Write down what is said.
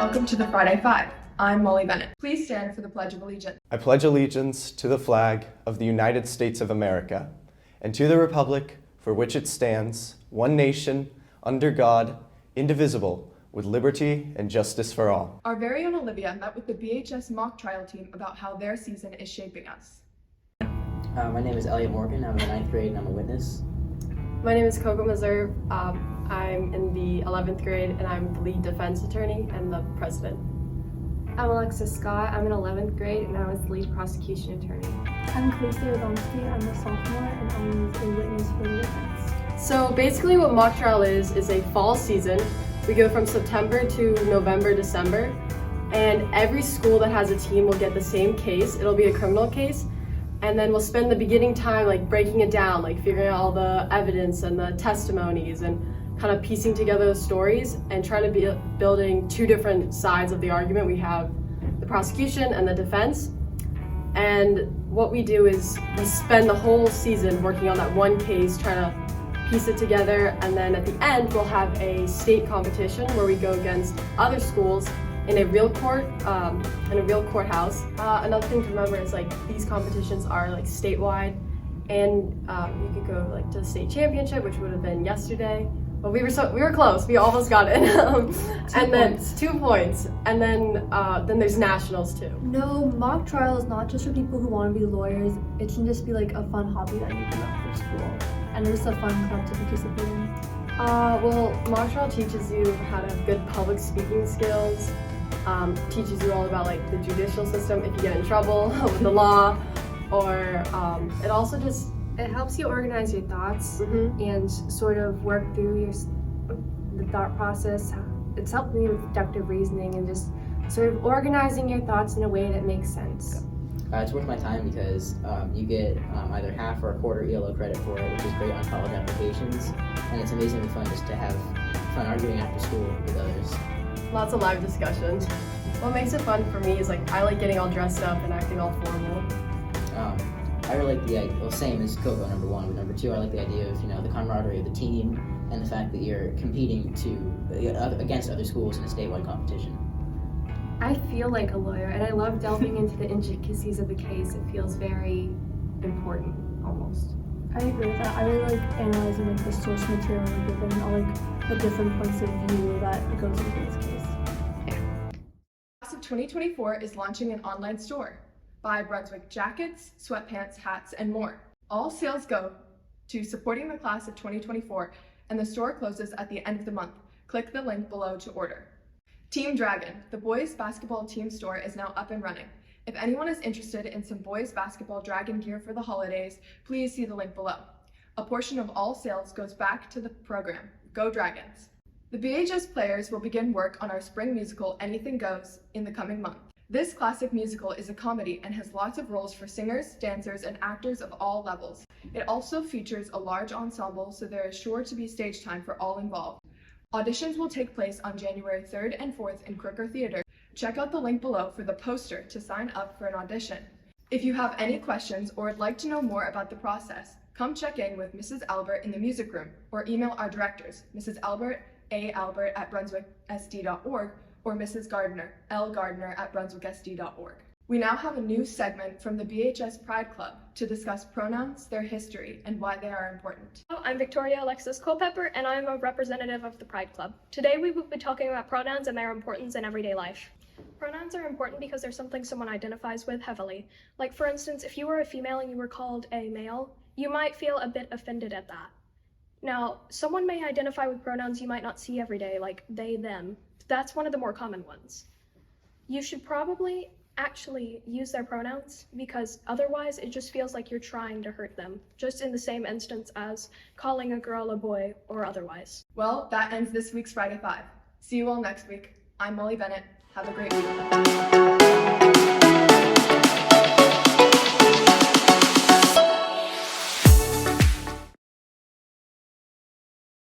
Welcome to the Friday Five. I'm Molly Bennett. Please stand for the Pledge of Allegiance. I pledge allegiance to the flag of the United States of America and to the republic for which it stands, one nation, under God, indivisible, with liberty and justice for all. Our very own Olivia met with the BHS mock trial team about how their season is shaping us. My name is Elliot Morgan. I'm in the 9th grade and I'm a witness. My name is Coco Meserve. I'm in the 11th grade and I'm the lead defense attorney and the president. I'm Alexis Scott. I'm in 11th grade and I was the lead prosecution attorney. I'm Khaleesi Radomski. I'm a sophomore and I was a witness for the defense. So basically what mock trial is a fall season. We go from September to November, December, and every school that has a team will get the same case. It'll be a criminal case. And then we'll spend the beginning time like breaking it down, like figuring out all the evidence and the testimonies and kind of piecing together the stories and trying to be building two different sides of the argument. We have the prosecution and the defense. And what we do is we spend the whole season working on that one case, trying to piece it together. And then at the end, we'll have a state competition where we go against other schools in a real court, in a real courthouse. Another thing to remember is like these competitions are like statewide, and you could go like to the state championship, which would have been yesterday. But we were close. We almost got it. Then 2 points, and then there's nationals too. No, mock trial is not just for people who want to be lawyers. It can just be like a fun hobby that you do after school, and just a fun club to participate in. Well, mock trial teaches you how to have good public speaking skills. Teaches you all about like the judicial system if you get in trouble with the law, or it also just It helps you organize your thoughts Mhm. and sort of work through the thought process. It's helped me with deductive reasoning and just sort of organizing your thoughts in a way that makes sense. It's worth my time because you get either half or a quarter ELO credit for it, which is great on college applications, and it's amazingly fun just to have fun arguing after school with others. lots of live discussions. What makes it fun for me is like I like getting all dressed up and acting all formal. I really like the idea, well, same as Coco, number one, but number two, I like the idea of, the camaraderie of the team and the fact that you're competing against other schools in a statewide competition. I feel like a lawyer and I love delving into the intricacies of the case. It feels very important, almost. I agree with that. I really like analyzing like the source material given and all like the different points of view that goes into this case. Class of 2024 is launching an online store. Buy Brunswick jackets, sweatpants, hats, and more. All sales go to supporting the class of 2024, and the store closes at the end of the month. Click the link below to order. Team Dragon, the boys basketball team store, is now up and running. If anyone is interested in some boys basketball Dragon gear for the holidays, please see the link below. A portion of all sales goes back to the program. Go Dragons! The BHS players will begin work on our spring musical Anything Goes in the coming month. This classic musical is a comedy and has lots of roles for singers, dancers, and actors of all levels. It also features a large ensemble, so there is sure to be stage time for all involved. Auditions will take place on January 3rd and 4th in Crooker Theater. Check out the link below for the poster to sign up for an audition. If you have any questions or would like to know more about the process, come check in with Mrs. Albert in the music room or email our directors, Mrs. Albert, albert@brunswicksd.org, or Mrs. Gardner, lgardner@brunswicksd.org. We now have a new segment from the BHS Pride Club to discuss pronouns, their history, and why they are important. Hello, I'm Victoria Alexis Culpepper, and I'm a representative of the Pride Club. Today we will be talking about pronouns and their importance in everyday life. Pronouns are important because they're something someone identifies with heavily. Like, for instance, if you were a female and you were called a male, you might feel a bit offended at that. Now, someone may identify with pronouns you might not see every day, like they, them. That's one of the more common ones. You should probably actually use their pronouns because otherwise it just feels like you're trying to hurt them, just in the same instance as calling a girl a boy or otherwise. Well, that ends this week's Friday Five. See you all next week. I'm Molly Bennett. Have a great week.